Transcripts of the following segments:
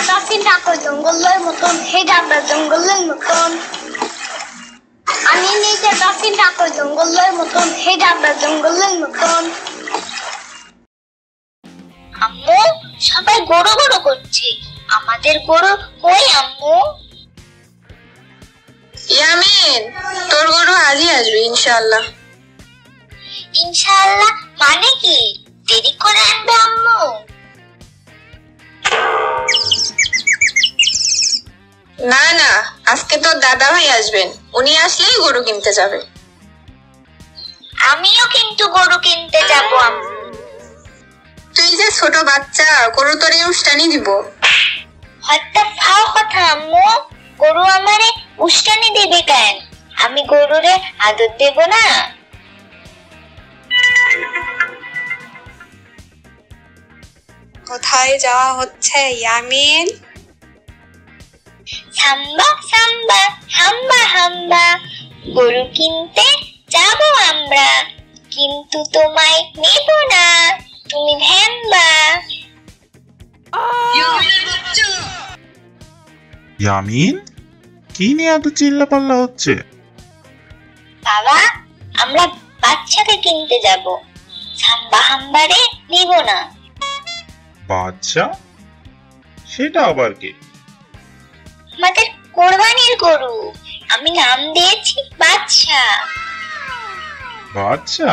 Dolphin ডাকো জঙ্গলের মতন, হে ডাকবে জঙ্গলের মতন। আমি নিচে ডলফিন ডাকো জঙ্গলের মতন, হে ডাকবে জঙ্গলের মতন। আম্মু, সবাই গরু গরু করছে, আমাদের গরু কই আম্মু? ইয়ামিন, তোর গরু আজই আসবে ইনশাআল্লাহ। ইনশাআল্লাহ মানে কি? দেরি করে আনবে আম্মু? না না, আজকে তোর দাদা ভাই আসবেন, উনি আসলেই গরু কিনতে যাবে। আমিও কিন্তু গরু কিনতে যাব আম্মু। তুই যে ছোট বাচ্চা, গরু তোর উস্তানি দিব। হত্যা ফাও কথা আম্মু, গরু আমারে উস্তানি দিবে কেন? আমি গরুরে আদর দেব না? কোথায় যাওয়া হচ্ছে ইয়ামিন? সাম্বা সাম্বা হাম্বা হাম্বা, গরু কিনতে যাব আমরা, কিন্তু তোমায় নেব না, তুমি ভ্যাম্বা। ইয়ামিন, কি নিয়ে এত চিল্লাপাল্লা হচ্ছে? বাবা, আমরা বাচ্চাকে কিনতে যাব, সাম্বা হাম্বারে নিব না। বাচ্চা? সেটা আবার কে? আমাদের কোরবানির গরু, আমি নাম দিয়েছি বাদশা। বাচ্চা?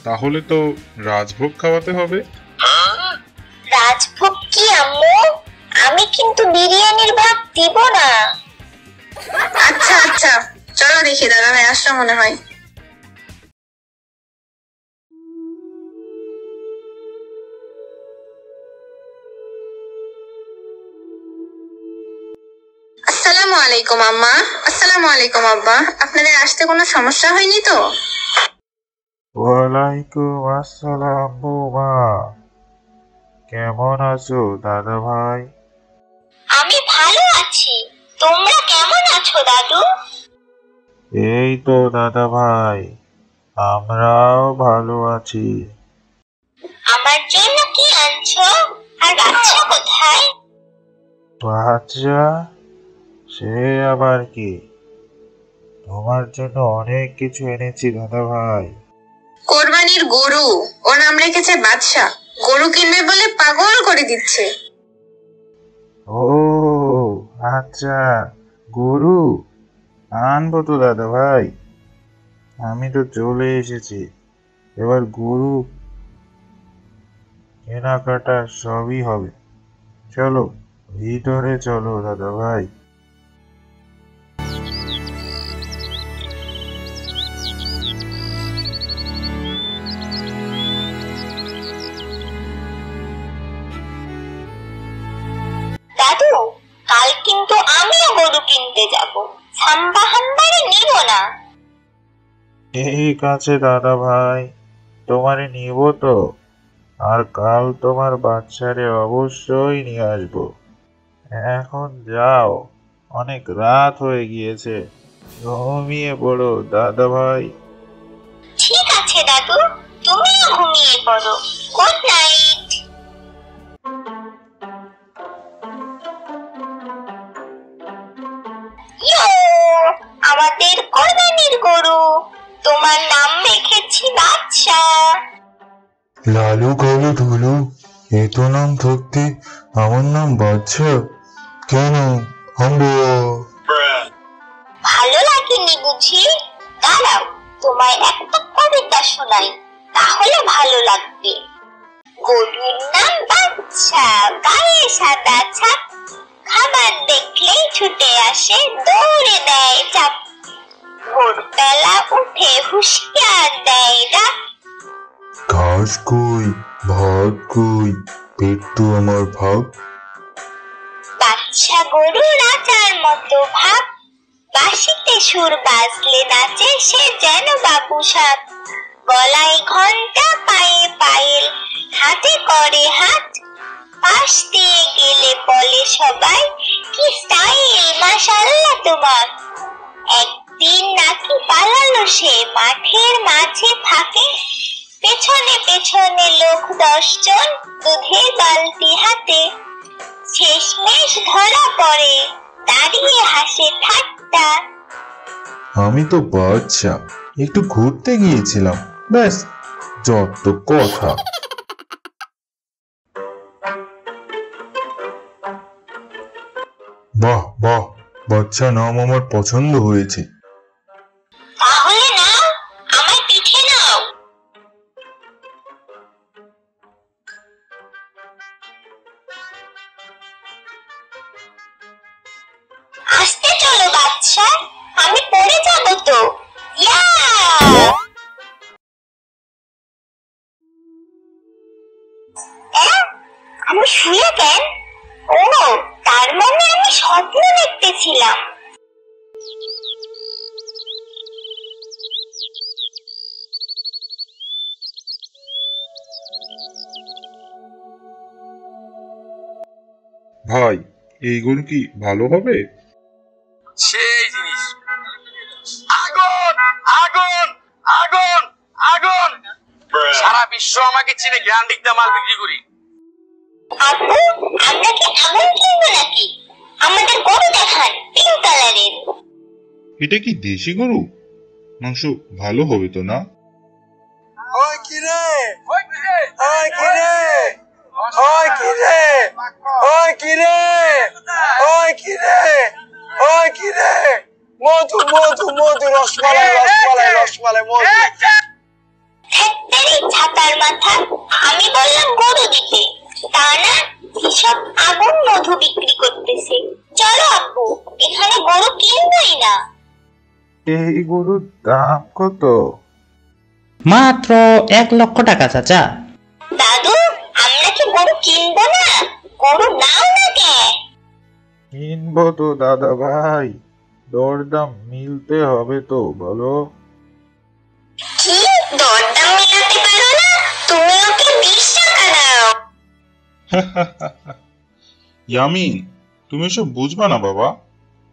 তাহলে তো রাজভোগ খাওয়াতে হবে। রাজভোগ কি আম্মু? আমি কিন্তু বিরিয়ানির ভাত দিব না। আচ্ছা আচ্ছা, চলো দেখি দাদা ভাই আসলো মনে হয়। আসসালামু আলাইকুম আম্মা। আসসালামু আলাইকুম আব্বা, আপনাদের আসতে কোনো সমস্যা হয়নি তো? ওয়ালাইকুম আসসালাম বৌমা, কেমন আছো দাদা ভাই? আমি ভালো আছি, তোমরা কেমন আছো দাদু? এই তো দাদা ভাই, আমরাও ভালো আছি। আমার জন্য কি আনছো? আর বাচ্চা কোথায়? বাচ্চা? সে আবার কি? তোমার জন্য অনেক কিছু এনেছি দাদা ভাই। কোরবানির গরু, ও নাম রেখেছে বাদশা, গরু কিনবে বলে পাগল করে দিচ্ছে। ও আচ্ছা, গরু আনবো তো দাদা ভাই, আমি তো চলে এসেছি। এবার গরু কেনাকাটা সবই হবে। চলো ভিতরে চলো দাদা ভাই। দাদু, কাল কিন্তু আমিও গরু কিনতে যাব, সাম্বা হাম্বারে নিব না। ঠিক আছে দাদা ভাই, তোমারে নিব তো, আর কাল তোমার বাচ্চারে অবশ্যই নিয়ে আসবো। এখন যাও, অনেক রাত হয়ে গিয়েছে, ঘুমিয়ে পড়ো দাদা ভাই। ঠিক আছে দাদু, তুমিও ঘুমিয়ে পড়ো, গুড নাইট। আমাদের কোরবানির গরু, তোমার নাম রেখেছি বাদশা। লালু কালু ধুলু, এ তো নাম থাকতে আমার নাম বাচ্চা কেন? ভালো লাগেনি বুঝি? দাঁড়াও, তোমায় একটা কবিতা শোনাই, তাহলে ভালো লাগবে। গরুর নাম বাচ্চা, গায়ে সাদা ছাপ, খাবার দেখলেই ছুটে আসে, দৌড়ে দেয় চাপ, ভোরবেলা উঠে হুঁশিয়ার দেয় ডাক। ঘাস কই, ভাত কই, পেট তো আমার ভাগ। বাচ্চা গরু রাজার মতো ভাব, বাঁশিতে সুর বাজলে নাচে সে যেন বাবু সাপ। গলায় ঘন্টা, পায়ে পায়েল, হাতে করে হাত, পাশ দিয়ে গেলে বলে সবাই কি স্টাইল মাশাআল্লাহ তোমার। একদিন নাকি পালালো সে মাঠের মাঝে ফাঁকে, পেছনে পেছনে লোক 10 জন দুধের বালতি হাতে। শেষমেশ আমি তো বাচ্চা, একটু ঘুরতে গিয়েছিলাম, ব্যাস, যত কথা। বাহ বাহ, বাচ্চা নাম আমার পছন্দ হয়েছে। তাহলে নাও, আমার পিঠে নাও। আস্তে চলো বাচ্চা, আমি পড়ে যাবো তো। ইয়া! আমি শুয়ে কেন? ও, তার মানে আমি স্বপ্ন দেখতেছিলাম। ভাই, এই গরু কি ভালো হবে? সেই জিনিস। আগুন আগুন আগুন আগুন! সারা বিশ্ব আমাকে চিনে, জ্ঞান দিকটা মাল বিক্রি করি। আপু, আমরা কি আগুন কিনবো নাকি? আমাদের গরু দেখান, পিঙ্ক কালারের। এটা কি দেশি গরু? মাংস ভালো হবে তো না? ওই কিরে, ওই কিরে, ওই কিরে, ওই কিরে, ওই কিরে, ওই কিরে, ওই কিরে! মধু মধু মধু, রসমালাই রসমালাই রসমালাই, মধু। ধ্যাত্তেরি ছাতার মাথা, আমি বললাম গরু দিতে, তা না হিসাব আগুন মধু বিক্রি করতেছে। চলো আপু, এখানে গরু কিনবই না। এই গরুর দাম কত? মাত্র 1,00,000 টাকা চাচা। দাদু, আমরা কি গরু কিনবো না? গরু নাও না কেন? কিনবো তো দাদা ভাই, দরদাম মিলতে হবে তো, বলো। কি দরদাম মেলাতে পারো না? তুমি ওকে 20 টাকা দাও। ইয়ামিন, তুমি এসব বুঝবা না বাবা,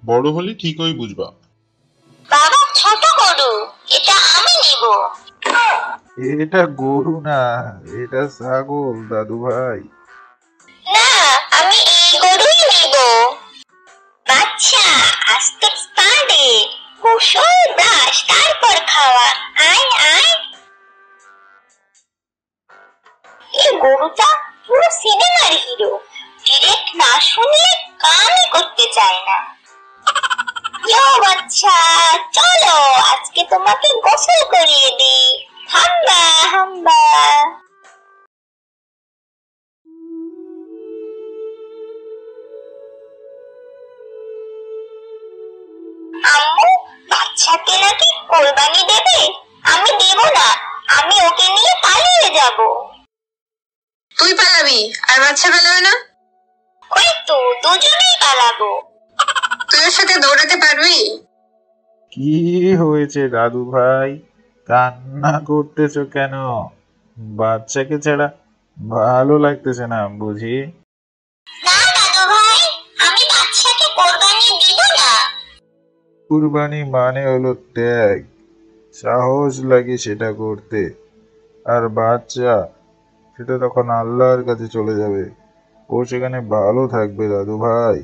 বড় হলে ঠিকই বুঝবা। বাবা, ছোট গরু, এটা আমি নিব। এটা গরু না, এটা ছাগল দাদু ভাই। না, আমি এই গরুই নিব। বাচ্চা, আস্তে পারে গোসল, ব্রাশ, তারপর খাওয়া। আয় আয়। এই গরুটা পুরো সিনেমার হিরো, ডিরেক্ট না শুনলে কামই করতে চায় না। ইয়ো বাচ্চা, চলো আজকে তোমাকে গোসল করিয়ে দিই। হাম্বা হাম্বা। আম্মু, বাচ্চাকে নাকি কোরবানি দেবে? আমি দেব না, আমি ওকে নিয়ে পালিয়ে যাব। তুই পালাবি আর বাচ্চা পালাবে না? ওই তো, দুজনেই পালাবো। তুই ওর সাথে দৌড়াতে পারবি? কি হয়েছে দাদু ভাই, কান্না করতেছো কেন? বাচ্চাকে ছাড়া ভালো লাগতেছে না বুঝি? না দাদু ভাই, আমি বাচ্চাকে কোরবানি দিব না। কুরবানি মানে হলো ত্যাগ, সাহস লাগে সেটা করতে। আর বাচ্চা, সেটা তখন আল্লাহর কাছে চলে যাবে, ও সেখানে ভালো থাকবে দাদু ভাই।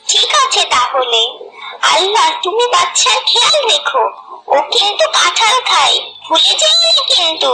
ঠিক আছে তাহলে, আল্লাহ তুমি বাচ্চার খেয়াল রেখো। ও কিন্তু কাঁঠাল খায়, ভুলে যাওনি কিন্তু।